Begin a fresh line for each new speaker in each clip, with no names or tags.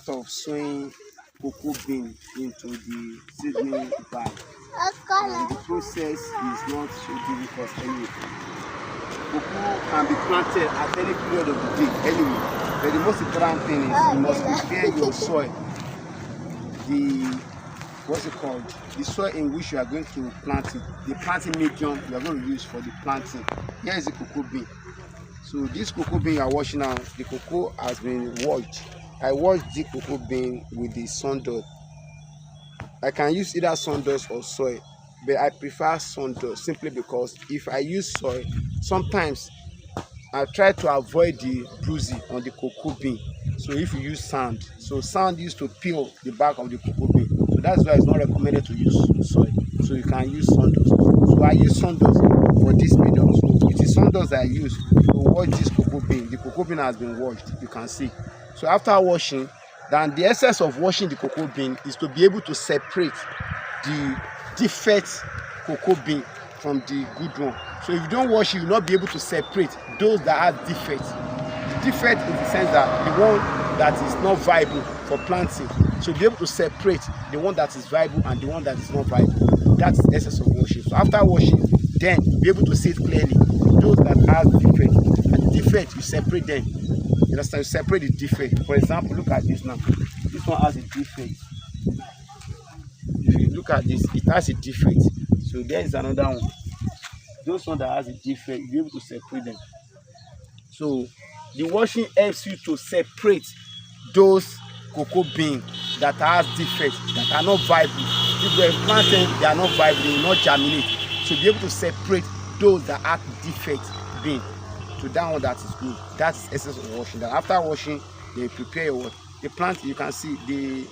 Of sowing cocoa bean into the seasoning bag. And the process is not so difficult anyway. Cocoa can be planted at any period of the day anyway. But the most important thing is you must prepare your soil. The soil in which you are going to plant it, the planting medium you are going to use for the planting. Here is the cocoa bean. So this cocoa bean you are washing now, the cocoa has been washed. I washed the cocoa bean with the sawdust. I can use either sawdust or soil, but I prefer sawdust simply because if I use soil, sometimes I try to avoid the bruising on the cocoa bean. So if you use sand, so sand used to peel the back of the cocoa bean. So that's why it's not recommended to use soil. So you can use sawdust. So I use sawdust for this medium. So it is sawdust that I use to wash this cocoa bean. The cocoa bean has been washed, you can see. So after washing, then the essence of washing the cocoa bean is to be able to separate the defect cocoa bean from the good one. So if you don't wash it, you will not be able to separate those that have defects. The defect in the sense that the one that is not viable for planting. So be able to separate the one that is viable and the one that is not viable. That's the essence of washing. So after washing, then you'll be able to see it clearly. Those that have defect, and the defect, you separate them. You understand? You separate the defect. For example, look at this now. This one has a defect. If you look at this, it has a defect. So there is another one. Those one that has a defect, you'll be able to separate them. So the washing helps you to separate those cocoa beans that has defects, that are not viable. If you are planting, they are not viable, they will not germinate. So be able to separate those that have defect bean to that one that is good. That's the essence of washing. Then after washing, they prepare your the plant. You can see the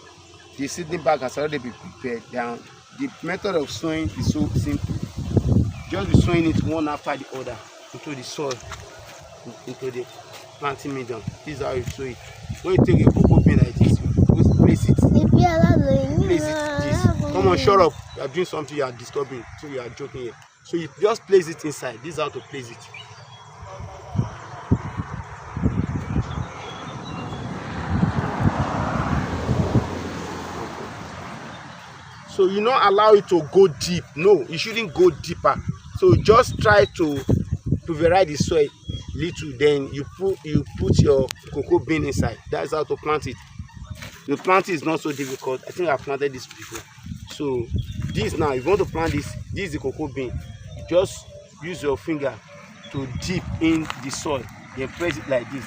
seedling bag has already been prepared. Then the method of sowing is so simple. Just be sowing it one after the other into the soil, into the planting medium. This is how you sow it. When you take a cocoa bean like this, you place it. Place it. This. Come on, shut up. You are doing something. You are disturbing. So you are joking here. So you just place it inside. This is how to place it. So you not allow it to go deep. No, you shouldn't go deeper. So just try to pulverize the soil little. Then you put your cocoa bean inside. That's how to plant it. The planting is not so difficult. I think I've planted this before. So this now, if you want to plant this is the cocoa bean. You just use your finger to dip in the soil. Then press it like this.